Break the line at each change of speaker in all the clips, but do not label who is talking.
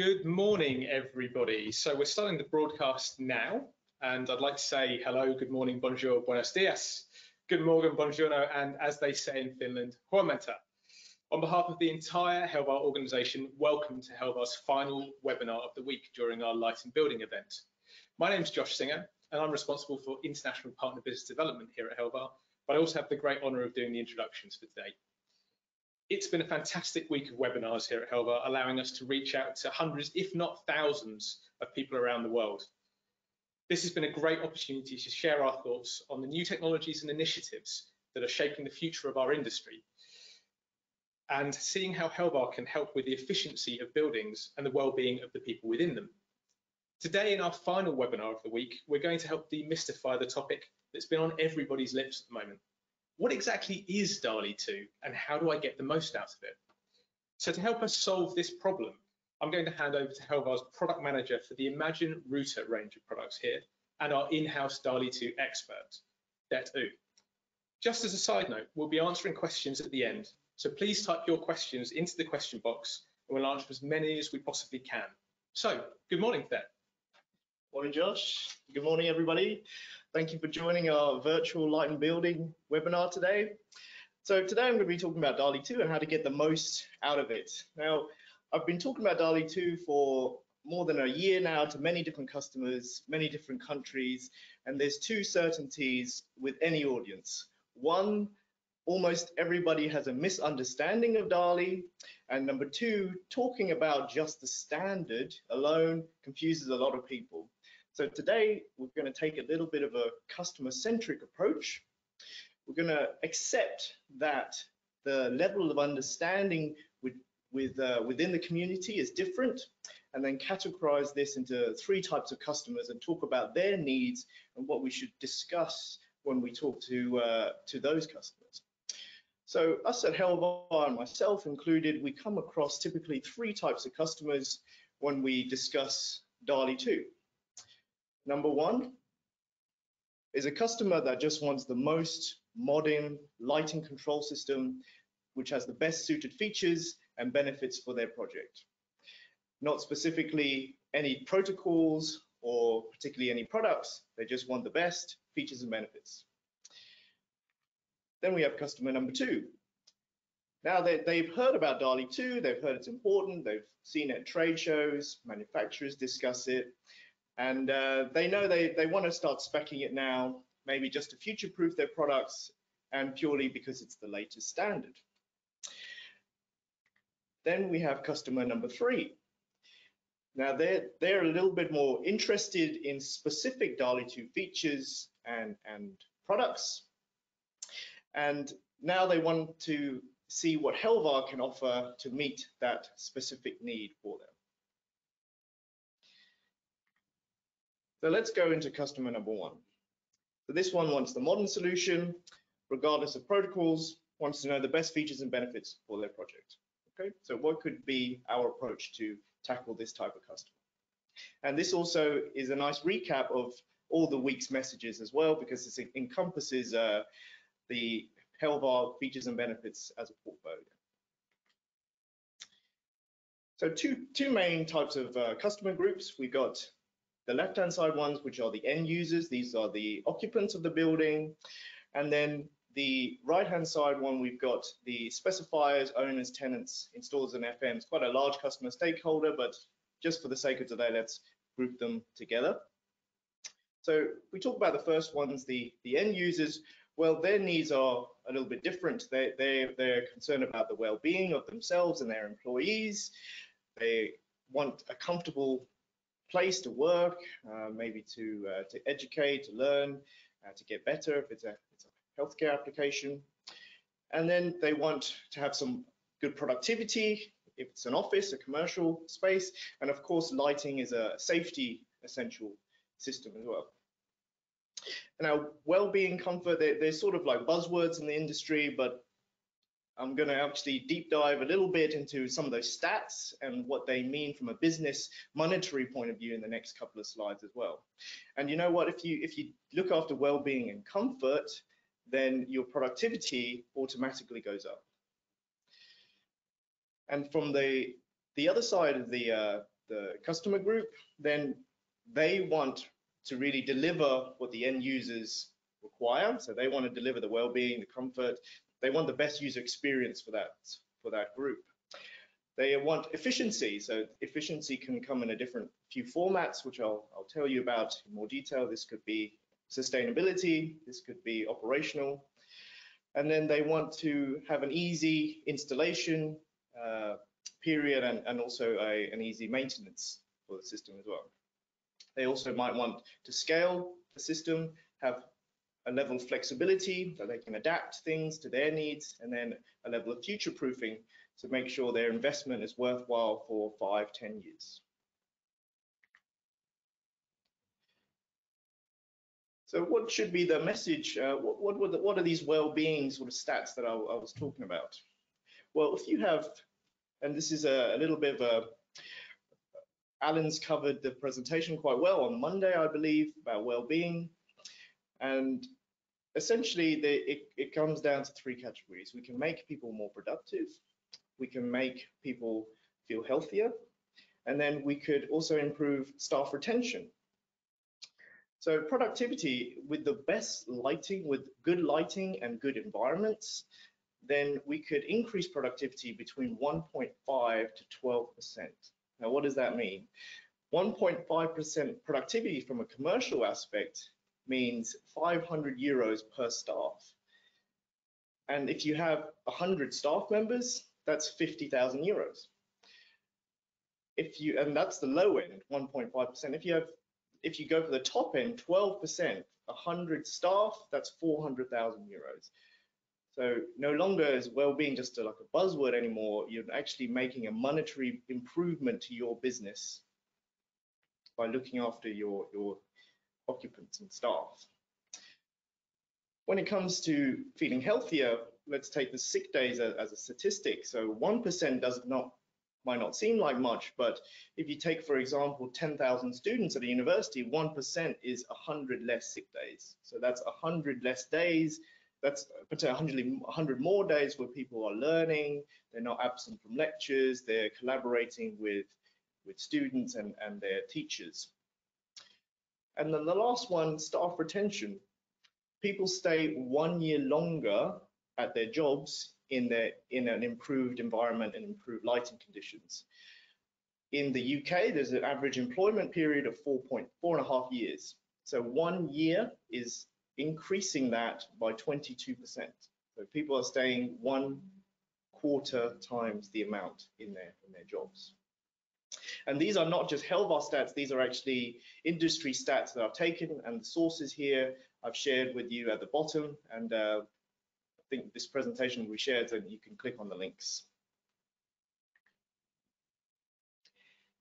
Good morning, everybody. So we're starting the broadcast now, and I'd like to say hello, good morning, bonjour, buenos dias, good morning, buongiorno, and as they say in Finland, huomenta. On behalf of the entire Helvar organisation, welcome to Helvar's final webinar of the week during our Light and Building event. My name's Josh Singer, and I'm responsible for International Partner Business Development here at Helvar, but I also have the great honour of doing the introductions for today. It's been a fantastic week of webinars here at Helvar, allowing us to reach out to hundreds, if not thousands, of people around the world. This has been a great opportunity to share our thoughts on the new technologies and initiatives that are shaping the future of our industry, and seeing how Helvar can help with the efficiency of buildings and the well-being of the people within them. Today, in our final webinar of the week, we're going to help demystify the topic that's been on everybody's lips at the moment. What exactly is DALI 2 and how do I get the most out of it? So to help us solve this problem, I'm going to hand over to Helvar's product manager for the Imagine Router range of products here and our in-house DALI 2 expert, Det U. Just as a side note, we'll be answering questions at the end, so please type your questions into the question box and we'll answer as many as we possibly can. So, good morning, Det.
Morning, Josh. Good morning, everybody. Thank you for joining our virtual Light and Building webinar today. So today I'm going to be talking about DALI 2 and how to get the most out of it. Now, I've been talking about DALI 2 for more than a year now to many different customers, many different countries, and there's two certainties with any audience. One, almost everybody has a misunderstanding of DALI, and number two, talking about just the standard alone confuses a lot of people. So today we're going to take a little bit of a customer-centric approach. We're going to accept that the level of understanding within the community is different, and then categorize this into three types of customers and talk about their needs and what we should discuss when we talk to those customers. So us at Helvar and myself included, we come across typically three types of customers when we discuss DALI 2. Number one is a customer that just wants the most modern lighting control system, which has the best suited features and benefits for their project. Not specifically any protocols or particularly any products, they just want the best features and benefits. Then we have customer number two. Now they've heard about DALI 2, they've heard it's important, they've seen it at trade shows, manufacturers discuss it, and they know they want to start speccing it now, maybe just to future-proof their products and purely because it's the latest standard. Then we have customer number three. Now they're a little bit more interested in specific DALI 2 features and products, and now they want to see what Helvar can offer to meet that specific need for them. So let's go into customer number one. So this one wants the modern solution, regardless of protocols, wants to know the best features and benefits for their project. Okay, so what could be our approach to tackle this type of customer? And this also is a nice recap of all the week's messages as well, because it encompasses the Helvar features and benefits as a portfolio. So two main types of customer groups. We've got the left-hand side ones, which are the end users. These are the occupants of the building. And then the right-hand side one, we've got the specifiers, owners, tenants, installers, and FMs. Quite a large customer stakeholder, but just for the sake of today, let's group them together. So we talk about the first ones, the end users. Well, their needs are a little bit different. They're concerned about the well-being of themselves and their employees. They want a comfortable place to work, maybe to educate, to learn, to get better if it's a healthcare application. And then they want to have some good productivity if it's an office, a commercial space, and of course lighting is a safety essential system as well. Now, well-being, comfort, they're sort of like buzzwords in the industry, but I'm going to actually deep dive a little bit into some of those stats and what they mean from a business monetary point of view in the next couple of slides as well. And you know what, if you look after well-being and comfort, then your productivity automatically goes up. And from the other side of the the customer group, then they want to really deliver what the end users require. So they want to deliver the well-being, the comfort. They want the best user experience for that group. They want efficiency. So efficiency can come in a few formats, which I'll tell you about in more detail. This could be sustainability. This could be operational. And then they want to have an easy installation period and also an easy maintenance for the system as well. They also might want to scale the system, have a level of flexibility that they can adapt things to their needs, and then a level of future proofing to make sure their investment is worthwhile for 5-10 years. So what should be the message? What are these well-being sort of stats that I was talking about? Well, if you have, and this is a little bit of Alan's covered the presentation quite well on Monday, I believe, about well-being. And essentially, it comes down to 3 categories. We can make people more productive, we can make people feel healthier, and then we could also improve staff retention. So productivity, with the best lighting, with good lighting and good environments, then we could increase productivity between 1.5 to 12%. Now, what does that mean? 1.5% productivity from a commercial aspect means 500 euros per staff. And if you have 100 staff members, that's 50,000 euros. And that's the low end, 1.5%. If you go for the top end, 12%, 100 staff, that's 400,000 euros. So no longer is well-being just like a buzzword anymore. You're actually making a monetary improvement to your business by looking after your occupants and staff. When it comes to feeling healthier, let's take the sick days as a statistic. So 1% might not seem like much, but if you take, for example, 10,000 students at a university, 1% is 100 less sick days. So that's 100 less days. That's potentially 100 more days where people are learning, they're not absent from lectures, they're collaborating with students and their teachers. And then the last one, staff retention. People stay 1 year longer at their jobs in an improved environment and improved lighting conditions. In the UK, there's an average employment period of 4.5 years. So 1 year is increasing that by 22%. So people are staying 1/4 times the amount in their jobs. And these are not just Helvar stats, these are actually industry stats that I've taken, and the sources here I've shared with you at the bottom, and I think this presentation will be shared, and you can click on the links.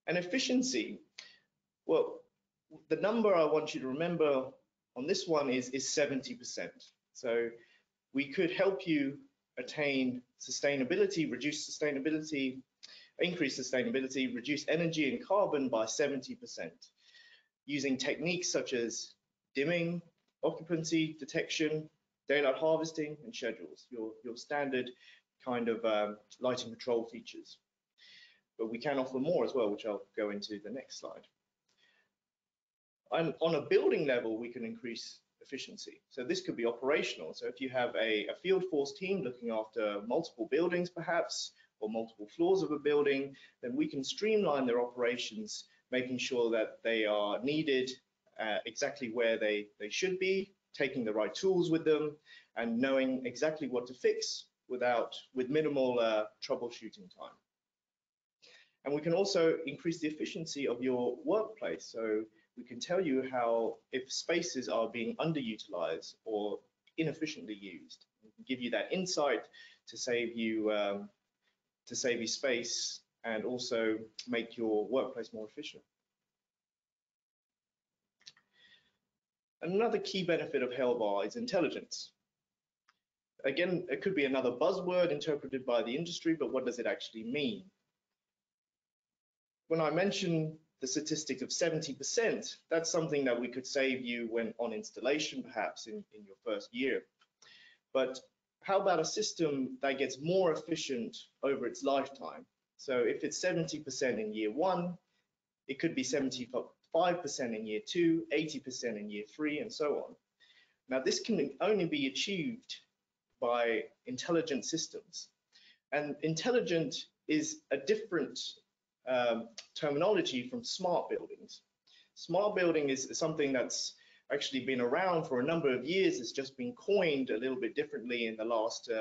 And efficiency, well, the number I want you to remember on this one is 70%. So we could help you attain sustainability, increase sustainability, reduce energy and carbon by 70%, using techniques such as dimming, occupancy detection, daylight harvesting, and schedules, your standard kind of lighting control features. But we can offer more as well, which I'll go into the next slide. And on a building level, we can increase efficiency. So this could be operational. So if you have a field force team looking after multiple buildings perhaps, or multiple floors of a building, then we can streamline their operations, making sure that they are needed exactly where they should be, taking the right tools with them, and knowing exactly what to fix with minimal troubleshooting time. And we can also increase the efficiency of your workplace. So we can tell you if spaces are being underutilized or inefficiently used. We can give you that insight to save you space and also make your workplace more efficient. Another key benefit of Helvar is intelligence. Again, it could be another buzzword interpreted by the industry, but what does it actually mean? When I mention the statistic of 70%, that's something that we could save you when on installation, perhaps in your first year. But how about a system that gets more efficient over its lifetime? So if it's 70% in year 1, it could be 75% in year 2, 80% in year 3, and so on. Now, this can only be achieved by intelligent systems. And intelligent is a different terminology from smart buildings. Smart building is something that's actually been around for a number of years. It's just been coined a little bit differently in the last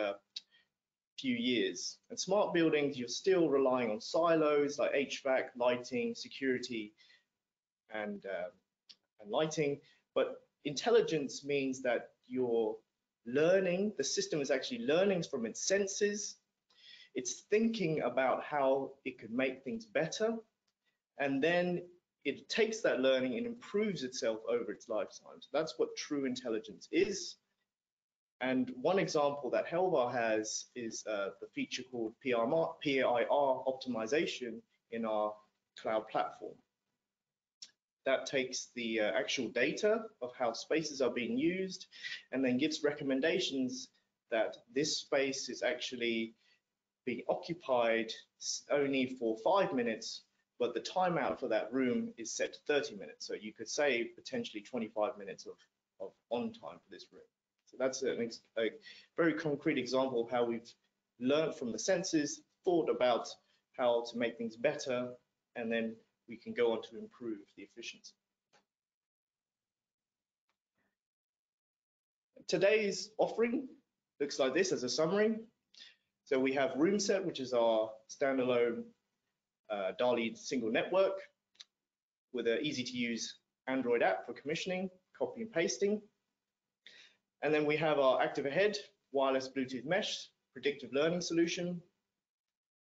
few years. And smart buildings, you're still relying on silos like HVAC, lighting, security, and lighting. But intelligence means that you're learning, the system is actually learning from its senses. It's thinking about how it could make things better, and then it takes that learning and improves itself over its lifetime. So that's what true intelligence is. And one example that Helvar has is the feature called PIR optimization in our cloud platform. That takes the actual data of how spaces are being used and then gives recommendations that this space is actually being occupied only for 5 minutes, but the timeout for that room is set to 30 minutes. So you could save potentially 25 minutes of on time for this room. So that's a very concrete example of how we've learned from the senses, thought about how to make things better, and then we can go on to improve the efficiency. Today's offering looks like this as a summary. So we have RoomSet, which is our standalone DALI single network with an easy to use Android app for commissioning, copy and pasting. And then we have our Active Ahead wireless Bluetooth mesh predictive learning solution.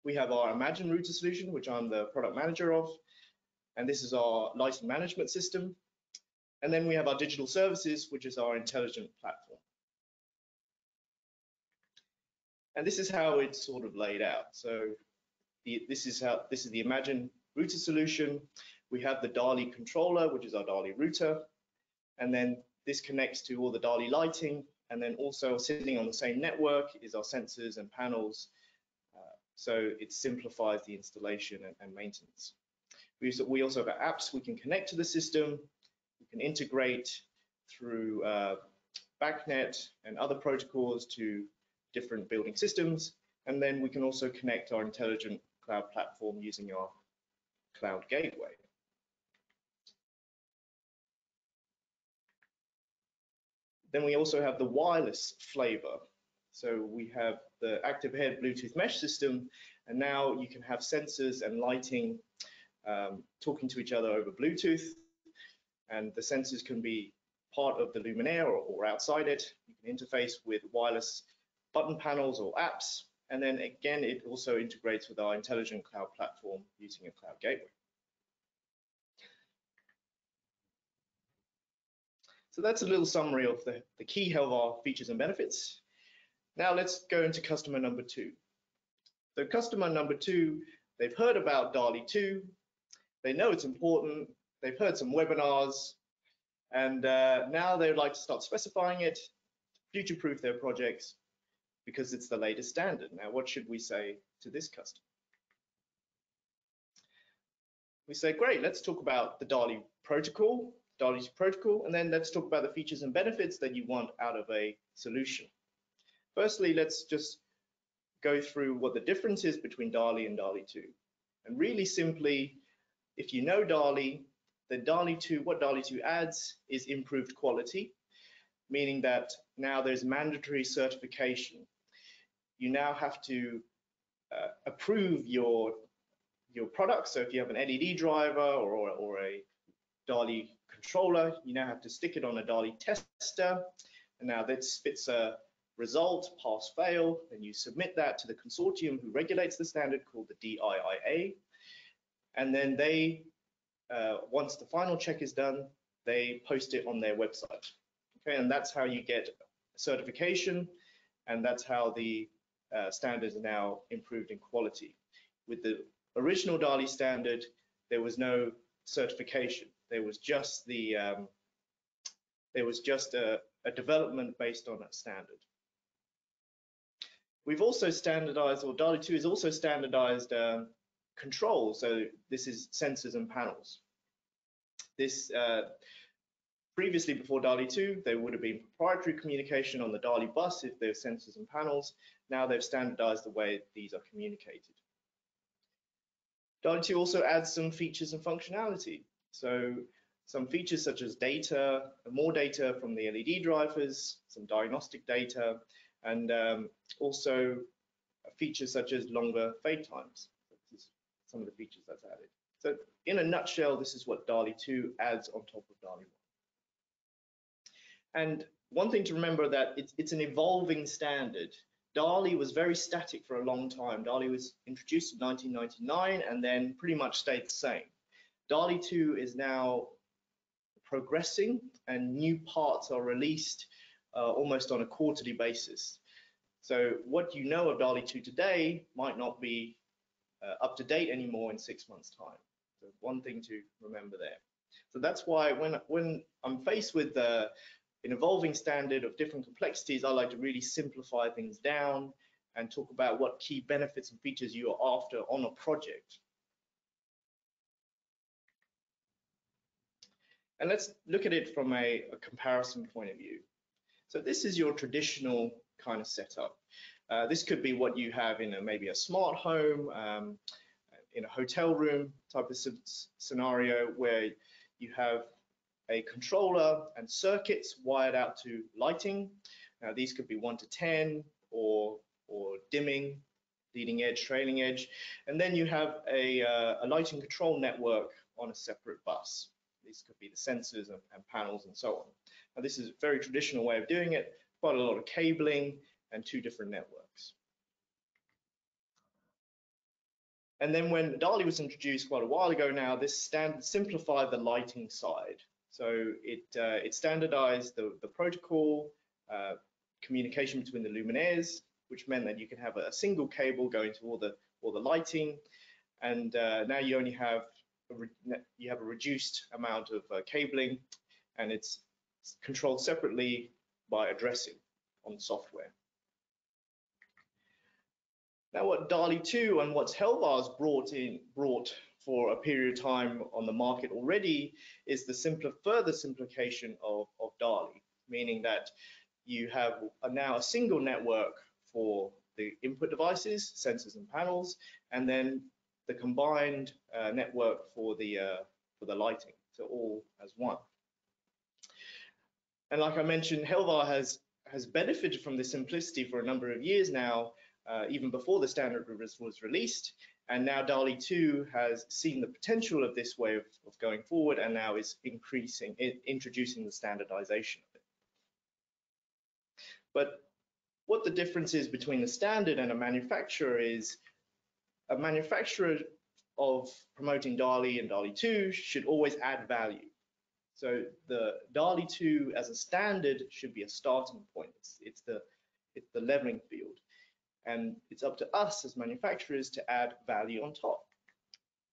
We have our Imagine router solution, which I'm the product manager of. And this is our lighting management system. And then we have our digital services, which is our intelligent platform. And this is how it's sort of laid out. So this is the Imagine router solution. We have the DALI controller, which is our DALI router. And then this connects to all the DALI lighting. And then also sitting on the same network is our sensors and panels. So it simplifies the installation and maintenance. We also have apps we can connect to the system. We can integrate through BACnet and other protocols to different building systems. And then we can also connect our intelligent cloud platform using our cloud gateway. Then we also have the wireless flavor. So we have the Active Ahead Bluetooth mesh system, and now you can have sensors and lighting talking to each other over Bluetooth, and the sensors can be part of the luminaire or outside it. You can interface with wireless button panels or apps, and then again, it also integrates with our intelligent cloud platform using a cloud gateway. So that's a little summary of the key Helvar features and benefits. Now let's go into customer number 2. So customer number 2, they've heard about DALI 2, they know it's important, they've heard some webinars, and now they'd like to start specifying it, future-proof their projects, because it's the latest standard. Now, what should we say to this customer? We say, great, let's talk about the DALI protocol, DALI's protocol, and then let's talk about the features and benefits that you want out of a solution. Firstly, let's just go through what the difference is between DALI and DALI 2. And really simply, if you know DALI, then DALI 2, what DALI 2 adds is improved quality, meaning that now there's mandatory certification. You now have to approve your product. So if you have an LED driver or a DALI controller, you now have to stick it on a DALI tester, and now that spits a result, pass, fail, then you submit that to the consortium who regulates the standard called the DIIA, and then they, once the final check is done, they post it on their website. Okay, and that's how you get certification, and that's how the standards are now improved in quality. With the original DALI standard, there was no certification. There was just a development based on a standard. We've also standardized, or DALI 2 is also standardized control. So this is sensors and panels. This previously, before DALI 2, there would have been proprietary communication on the DALI bus if there's sensors and panels. Now they've standardized the way these are communicated. DALI 2 also adds some features and functionality. So some features such as data, more data from the LED drivers, some diagnostic data, and also features such as longer fade times. This is some of the features that's added. So in a nutshell, this is what DALI 2 adds on top of DALI 1. And one thing to remember that it's an evolving standard. DALI was very static for a long time. DALI was introduced in 1999 and then pretty much stayed the same. DALI 2 is now progressing and new parts are released almost on a quarterly basis. So what you know of DALI 2 today might not be up to date anymore in 6 months' time. So one thing to remember there. So that's why when I'm faced with an evolving standard of different complexities, I like to really simplify things down and talk about what key benefits and features you are after on a project. And let's look at it from a comparison point of view. So this is your traditional kind of setup. This could be what you have in maybe a smart home, in a hotel room type of scenario where you have a controller and circuits wired out to lighting. Now these could be 1 to 10 or dimming, leading edge, trailing edge. And then you have a lighting control network on a separate bus. These could be the sensors and panels and so on. Now this is a very traditional way of doing it, quite a lot of cabling and 2 different networks. And then when DALI was introduced quite a while ago now, this standard simplified the lighting side. So it standardized the protocol, communication between the luminaires, which meant that you can have a single cable going to all the lighting, and now you only have a reduced amount of cabling, and it's controlled separately by addressing on software. Now, what DALI 2 and what's Helvar's brought for a period of time on the market already is the further simplification of DALI, meaning that you have now a single network for the input devices, sensors and panels, and then the combined network for the lighting, so all as one. And like I mentioned, Helvar has benefited from this simplicity for a number of years now, even before the standard was released. And now DALI 2 has seen the potential of this way of going forward and now is introducing the standardization of it. But what the difference is between the standard and a manufacturer is a manufacturer of promoting DALI and DALI 2 should always add value. So the DALI 2 as a standard should be a starting point. It's the leveling field. And it's up to us as manufacturers to add value on top.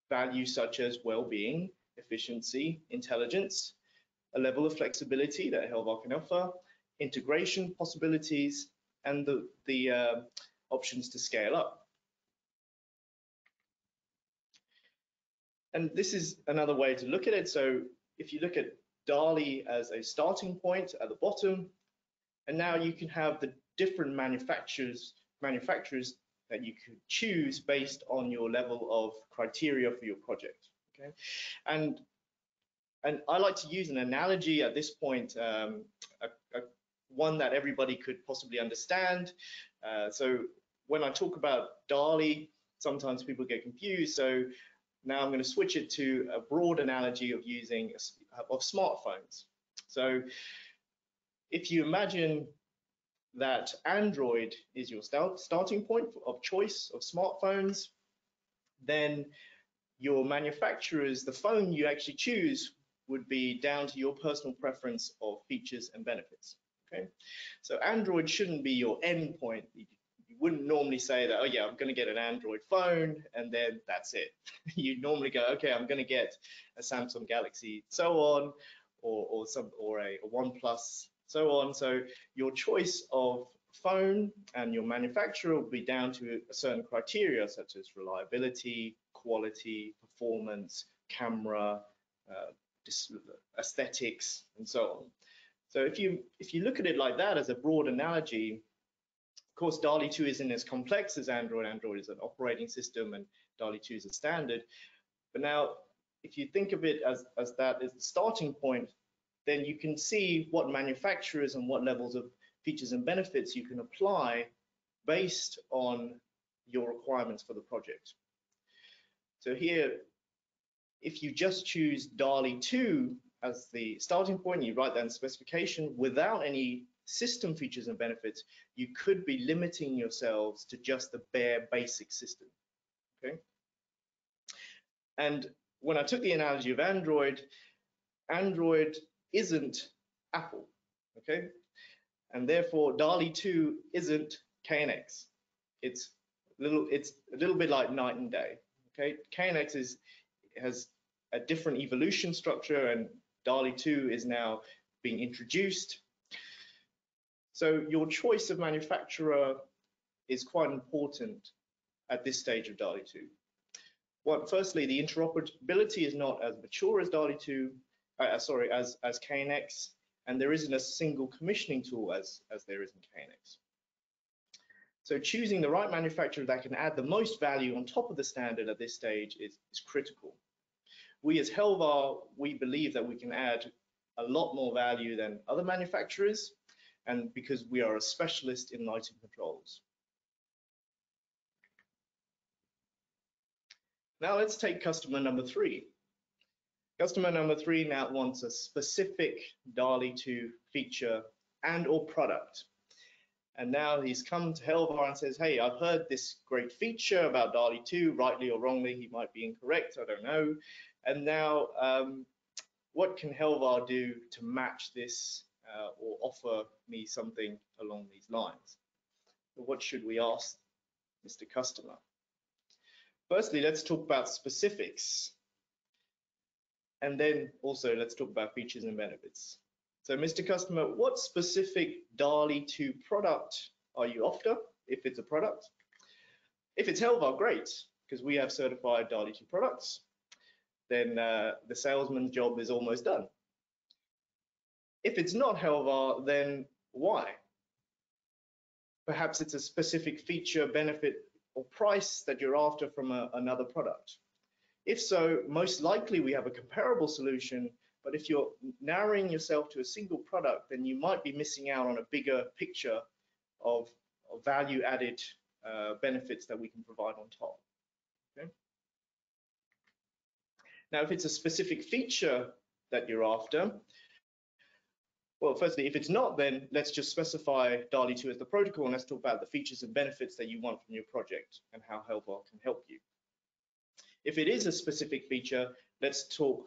Value such as well-being, efficiency, intelligence, a level of flexibility that Helvar can offer, integration possibilities, and the options to scale up. And this is another way to look at it. So if you look at DALI as a starting point at the bottom, and now you can have the different manufacturers that you could choose based on your level of criteria for your project. Okay, and I like to use an analogy at this point, one that everybody could possibly understand. So when I talk about DALI, sometimes people get confused. So now I'm going to switch it to a broad analogy of using smartphones. So if you imagine that Android is your starting point of choice of smartphones, then your manufacturers, the phone you actually choose would be down to your personal preference of features and benefits. Okay, so Android shouldn't be your end point. You wouldn't normally say that, oh yeah, I'm going to get an Android phone and then that's it. You normally go, okay, I'm going to get a Samsung Galaxy, so on, or a OnePlus, so on. So your choice of phone and your manufacturer will be down to a certain criteria such as reliability, quality, performance, camera, aesthetics, and so on. So if you look at it like that as a broad analogy, of course, DALI 2 isn't as complex as Android. Android is an operating system, and DALI 2 is a standard. But now, if you think of it as that as the starting point, then you can see what manufacturers and what levels of features and benefits you can apply based on your requirements for the project. So here, if you just choose DALI 2 as the starting point, you write that in specification without any system features and benefits, you could be limiting yourselves to just the bare basic system, okay? And when I took the analogy of Android, Android isn't Apple, okay? And therefore, DALI 2 isn't KNX. It's a little bit like night and day, okay? KNX has a different evolution structure, and DALI 2 is now being introduced. So your choice of manufacturer is quite important at this stage of DALI 2. Well, firstly, the interoperability is not as mature as DALI 2, as KNX, and there isn't a single commissioning tool as there is in KNX. So choosing the right manufacturer that can add the most value on top of the standard at this stage is critical. We as Helvar, we believe that we can add a lot more value than other manufacturers, and because we are a specialist in lighting controls. Now let's take customer number 3. Customer number 3 now wants a specific DALI 2 feature and or product. And now he's come to Helvar and says, hey, I've heard this great feature about DALI 2, rightly or wrongly, he might be incorrect, I don't know. And now what can Helvar do to match this or offer me something along these lines? What should we ask Mr. Customer? Firstly, let's talk about specifics. And then also let's talk about features and benefits. So Mr. Customer, what specific DALI 2 product are you after, if it's a product? If it's Helvar, great, because we have certified DALI 2 products. Then the salesman's job is almost done. If it's not Helvar, then why? Perhaps it's a specific feature, benefit, or price that you're after from another product. If so, most likely we have a comparable solution, but if you're narrowing yourself to a single product, then you might be missing out on a bigger picture of value-added benefits that we can provide on top. Okay? Now, if it's a specific feature that you're after, well, firstly, if it's not, then let's just specify DALI 2 as the protocol, and let's talk about the features and benefits that you want from your project and how Helvar can help you. If it is a specific feature, let's talk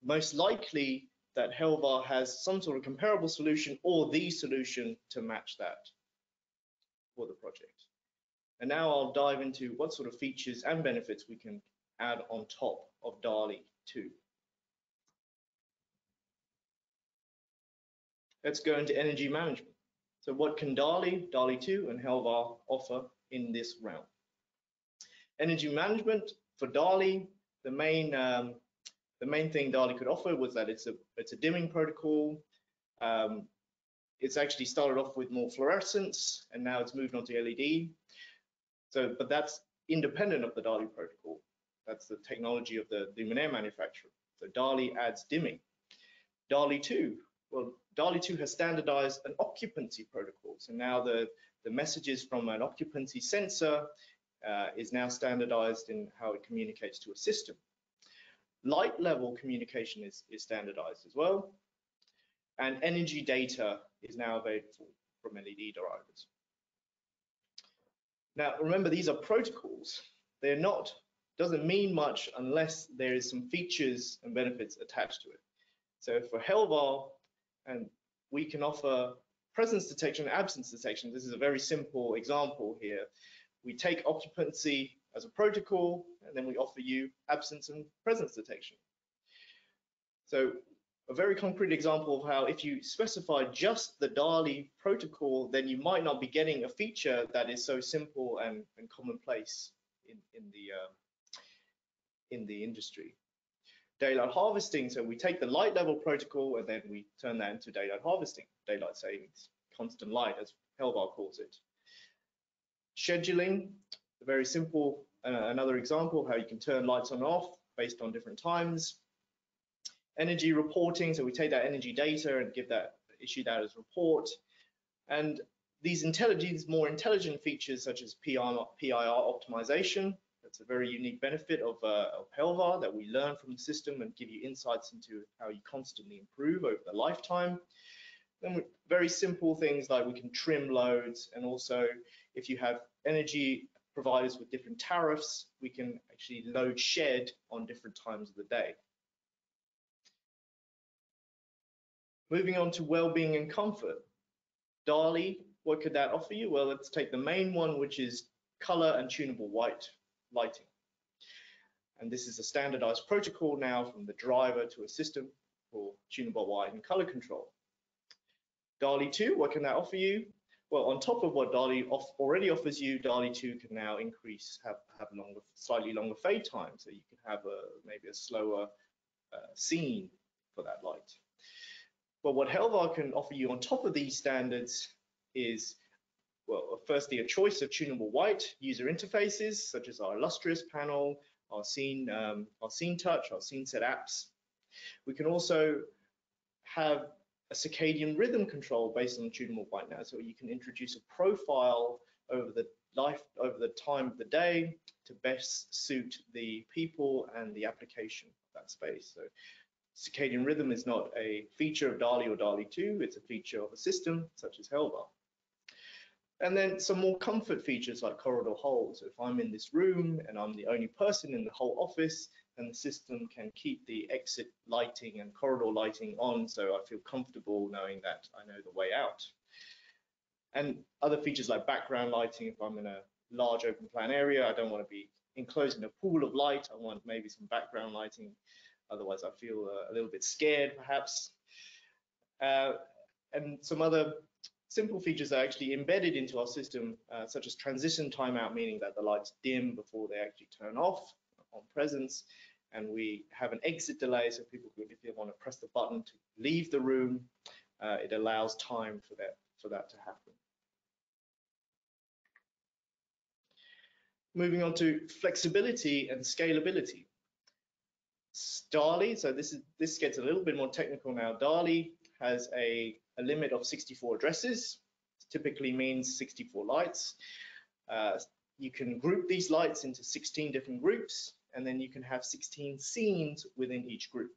most likely that Helvar has some sort of comparable solution or the solution to match that for the project. And now I'll dive into what sort of features and benefits we can add on top of DALI 2. Let's go into energy management. So what can DALI 2, and Helvar offer in this realm? Energy management for DALI, the main thing DALI could offer was that it's a dimming protocol. It's actually started off with more fluorescence, and now it's moved on to LED. So, but that's independent of the DALI protocol. That's the technology of the luminaire manufacturer. So DALI adds dimming. DALI 2, well, DALI 2 has standardized an occupancy protocol. So now the messages from an occupancy sensor is now standardized in how it communicates to a system. Light level communication is standardized as well. And energy data is now available from LED drivers. Now, remember, these are protocols. They're not, doesn't mean much unless there is some features and benefits attached to it. So for Helvar, and we can offer presence detection, absence detection. This is a very simple example here. We take occupancy as a protocol, and then we offer you absence and presence detection. So a very concrete example of how if you specify just the DALI protocol, then you might not be getting a feature that is so simple and commonplace in the industry. Daylight harvesting, so we take the light level protocol and then we turn that into daylight harvesting, daylight savings, constant light as Helvar calls it. Scheduling, very simple, another example of how you can turn lights on and off based on different times. Energy reporting, so we take that energy data and issue that as a report. And these more intelligent features such as PIR optimization, that's a very unique benefit of Helvar that we learn from the system and give you insights into how you constantly improve over the lifetime. Then very simple things like we can trim loads, and also if you have energy providers with different tariffs, we can actually load shed on different times of the day. Moving on to well-being and comfort. DALI, what could that offer you? Well, let's take the main one, which is color and tunable white lighting. And this is a standardized protocol now from the driver to a system for tunable white and color control. DALI 2, what can that offer you? Well, on top of what DALI already offers you, DALI 2 can now have slightly longer fade time. So you can have maybe a slower scene for that light. But what Helvar can offer you on top of these standards is, well, firstly, a choice of tunable white user interfaces, such as our illustrious panel, our scene touch, our scene set apps. We can also have a circadian rhythm control based on tunable white now, so you can introduce a profile over the time of the day to best suit the people and the application of that space. So circadian rhythm is not a feature of DALI or DALI 2, it's a feature of a system such as Helvar. And then some more comfort features like corridor hold. So if I'm in this room and I'm the only person in the whole office, then the system can keep the exit lighting and corridor lighting on, so I feel comfortable knowing that I know the way out. And other features like background lighting, if I'm in a large open plan area, I don't want to be enclosed in a pool of light, I want maybe some background lighting. Otherwise, I feel a little bit scared, perhaps. And some other simple features are actually embedded into our system, such as transition timeout, meaning that the lights dim before they actually turn off on presence. And we have an exit delay, so people, if they want to press the button to leave the room, it allows time for that to happen. Moving on to flexibility and scalability. DALI, so this gets a little bit more technical now. DALI has a limit of 64 addresses. It typically means 64 lights. You can group these lights into 16 different groups, and then you can have 16 scenes within each group.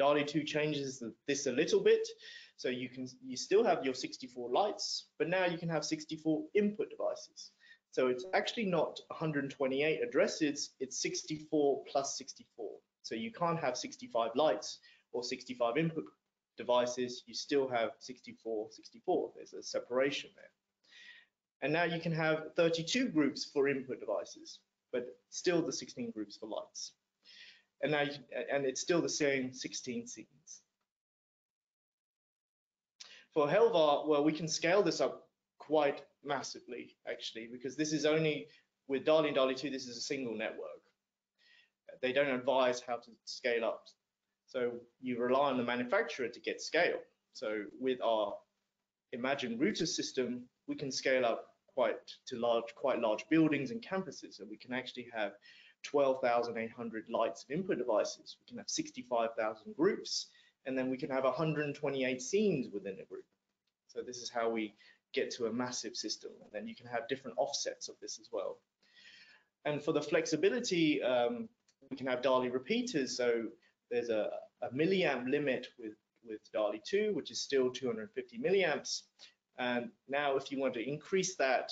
DALI 2 changes this a little bit, so you still have your 64 lights, but now you can have 64 input devices. So it's actually not 128 addresses, it's 64 plus 64. So you can't have 65 lights or 65 input devices, you still have 64, 64. There's a separation there. And now you can have 32 groups for input devices, but still the 16 groups for lights. And now it's still the same 16 scenes. For Helvar, well, we can scale this up quite massively, actually, because this is only, with DALI and DALI 2, this is a single network. They don't advise how to scale up. So you rely on the manufacturer to get scale. So with our Imagine router system, we can scale up quite large buildings and campuses. So we can actually have 12,800 lights and input devices. We can have 65,000 groups, and then we can have 128 scenes within a group. So this is how we get to a massive system, and then you can have different offsets of this as well. And for the flexibility, we can have DALI repeaters. So there's a milliamp limit with DALI 2, which is still 250 milliamps. And now if you want to increase that,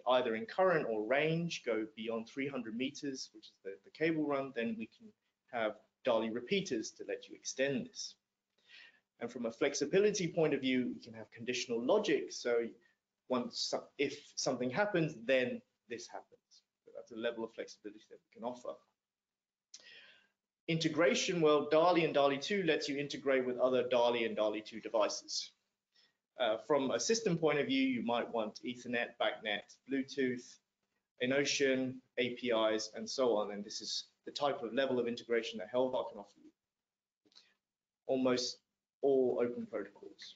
either in current or range, go beyond 300 meters, which is the cable run, then we can have DALI repeaters to let you extend this. And from a flexibility point of view, you can have conditional logic. So if something happens, then this happens. So that's a level of flexibility that we can offer. Integration, well, DALI and DALI 2 lets you integrate with other DALI and DALI 2 devices. From a system point of view, you might want Ethernet, BACnet, Bluetooth. Notion, APIs, and so on. And this is the type of level of integration that Helvar can offer you. Almost all open protocols.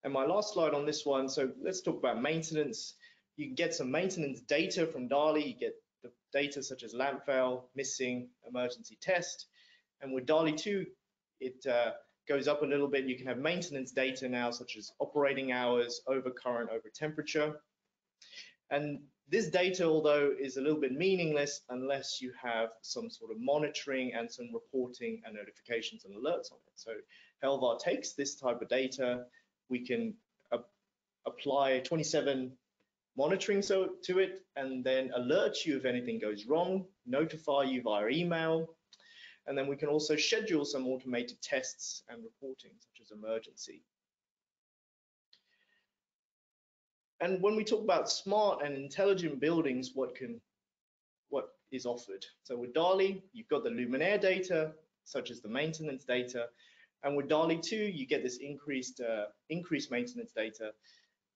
And my last slide on this one, so let's talk about maintenance. You can get some maintenance data from DALI. You get the data such as lamp fail, missing, emergency test. And with DALI 2, it goes up a little bit. You can have maintenance data now, such as operating hours, overcurrent, over temperature. And this data, although, is a little bit meaningless unless you have some sort of monitoring and some reporting and notifications and alerts on it. So Helvar takes this type of data. We can apply 27 monitoring to it, and then alert you if anything goes wrong, notify you via email, and then we can also schedule some automated tests and reporting, such as emergency. And when we talk about smart and intelligent buildings, what is offered? So with DALI, you've got the luminaire data, such as the maintenance data, and with DALI 2, you get this increased maintenance data.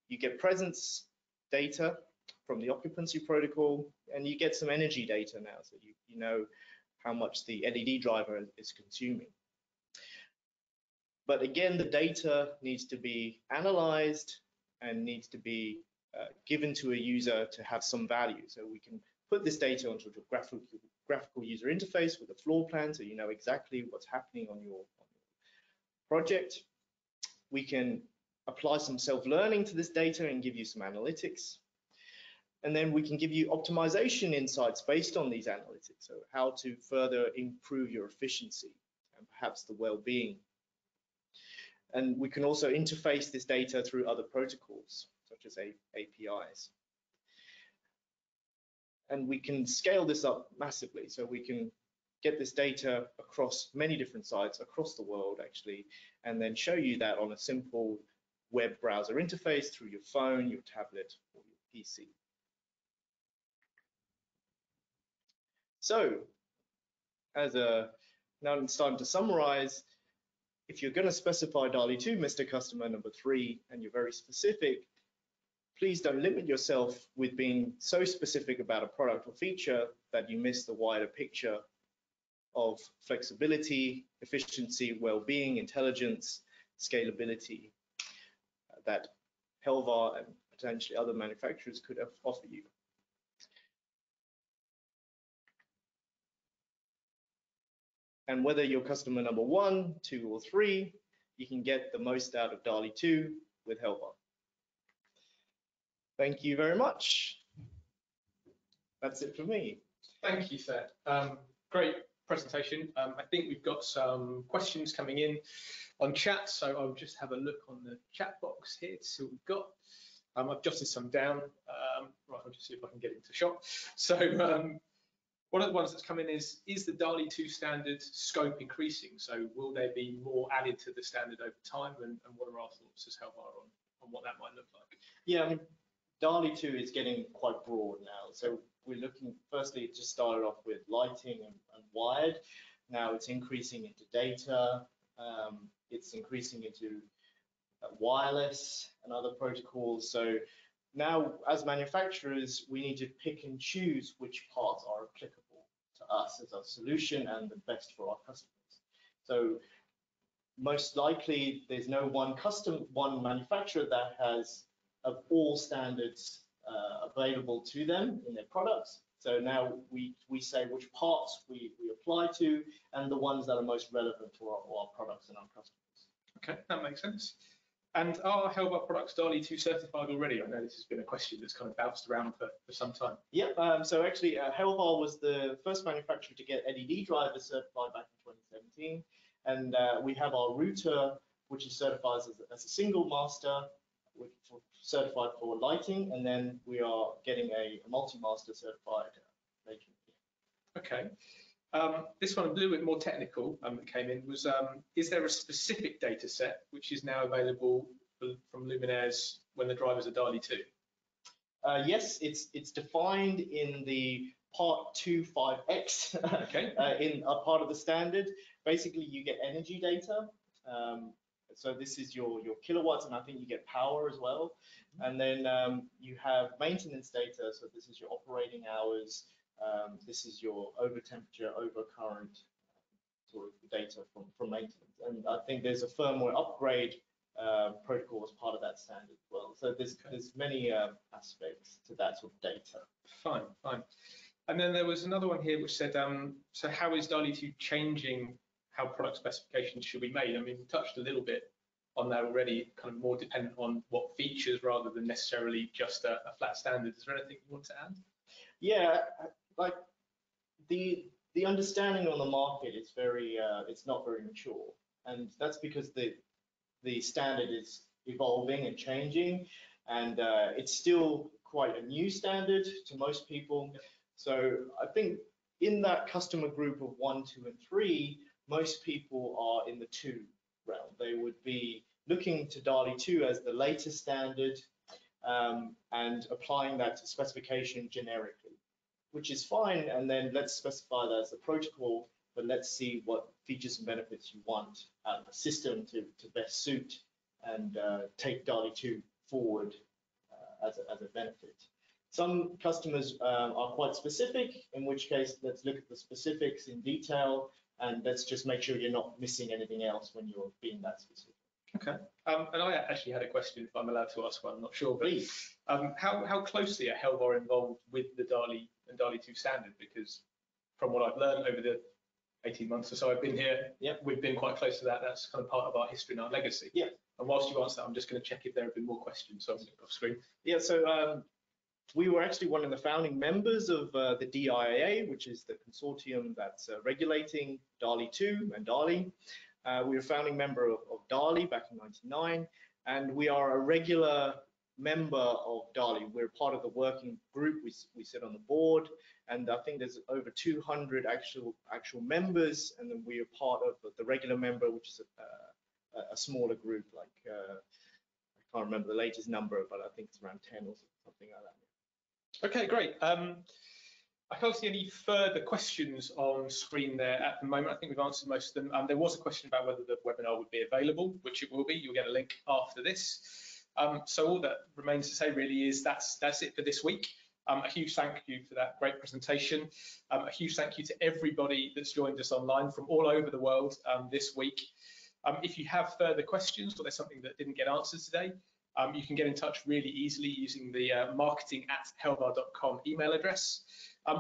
You get presence data from the occupancy protocol, and you get some energy data now, so you know how much the LED driver is consuming. But again, the data needs to be analyzed and needs to be given to a user to have some value. So we can put this data onto a graphical user interface with a floor plan, so you know exactly what's happening on your project. We can apply some self-learning to this data and give you some analytics. And then we can give you optimization insights based on these analytics, so how to further improve your efficiency and perhaps the well-being. And we can also interface this data through other protocols, such as APIs. And we can scale this up massively, so we can get this data across many different sites across the world, actually, and then show you that on a simple web browser interface through your phone, your tablet, or your PC. So, now it's time to summarize. If you're going to specify DALI 2, Mr. Customer number 3, and you're very specific, please don't limit yourself with being so specific about a product or feature that you miss the wider picture of flexibility, efficiency, well-being, intelligence, scalability that Helvar and potentially other manufacturers could offer you. And whether you're customer number 1, 2, or 3, you can get the most out of DALI 2 with Helvar. Thank you very much. That's it for me.
Thank you, Seth. Great presentation. I think we've got some questions coming in on chat, so I'll just have a look on the chat box here to see what we've got. I've jotted some down. Right, I'll just see if I can get into shot. So one of the ones that's come in is the DALI 2 standard scope increasing? So will there be more added to the standard over time, and what are our thoughts as Helvar on what that might look like?
Yeah, I mean, DALI 2 is getting quite broad now. So we're looking, firstly, it just started off with lighting and wired. Now it's increasing into data. It's increasing into wireless and other protocols. So now, as manufacturers, we need to pick and choose which parts are applicable to us as a solution and the best for our customers. So most likely, there's no one manufacturer that has all standards available to them in their products. So now we say which parts we apply to and the ones that are most relevant to our products and our customers.
Okay, that makes sense. And are Helvar products DALI 2 certified already? I know this has been a question that's kind of bounced around for some time.
Yep, so actually Helvar was the first manufacturer to get LED drivers certified back in 2017. And we have our router, which is certified as a single master, certified for lighting, and then we are getting a multi-master certified later.
Okay. This one a little bit more technical that came in was, is there a specific data set which is now available from luminaires when the drivers are DALI 2?
Yes, it's defined in the part 25X, okay. In a part of the standard. Basically, you get energy data, So this is your kilowatts, and I think you get power as well. And then you have maintenance data. So this is your operating hours. This is your over temperature, over current sort of data from maintenance. And I think there's a firmware upgrade protocol as part of that standard as well. So there's many aspects to that sort of data.
Fine, fine. And then there was another one here which said, so how is DALI 2 changing how product specifications should be made? I mean, we touched a little bit on that already, kind of more dependent on what features rather than necessarily just a flat standard. Is there anything you want to add?
Yeah, like the understanding on the market is very, it's not very mature. And that's because the standard is evolving and changing, and it's still quite a new standard to most people. So I think in that customer group of 1, 2, and 3, most people are in the 2 realm. They would be looking to DALI 2 as the latest standard and applying that to specification generically, which is fine. And then let's specify that as a protocol, but let's see what features and benefits you want out of the system to best suit and take DALI 2 forward as a benefit. Some customers are quite specific, in which case let's look at the specifics in detail, and let's just make sure you're not missing anything else when you're being that specific.
Okay. And I actually had a question, if I'm allowed to ask one, I'm not sure. But,
please.
How closely are Helvar involved with the DALI and DALI 2 standard? Because from what I've learned over the 18 months or so I've been here, we've been quite close to that. That's kind of part of our history and our legacy.
Yeah.
And whilst you answer that, I'm just going to check if there have been more questions. So I'm looking off screen.
Yeah. So we were actually one of the founding members of the DIA, which is the consortium that's regulating DALI 2 and DALI. We were a founding member of DALI back in '99, and we are a regular member of DALI. We're part of the working group. We sit on the board, and I think there's over 200 actual members, and then we are part of the regular member, which is a smaller group. Like I can't remember the latest number, but I think it's around 10 or something like that.
Okay, great. I can't see any further questions on screen there at the moment. I think we've answered most of them. There was a question about whether the webinar would be available, which it will be. You'll get a link after this. So all that remains to say really is that's it for this week. A huge thank you for that great presentation. A huge thank you to everybody that's joined us online from all over the world this week. If you have further questions or there's something that didn't get answered today, you can get in touch really easily using the marketing@helvar.com email address,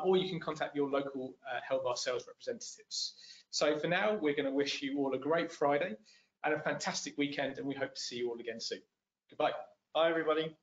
or you can contact your local Helvar sales representatives. So for now, we're going to wish you all a great Friday and a fantastic weekend, and we hope to see you all again soon. Goodbye.
Bye, everybody.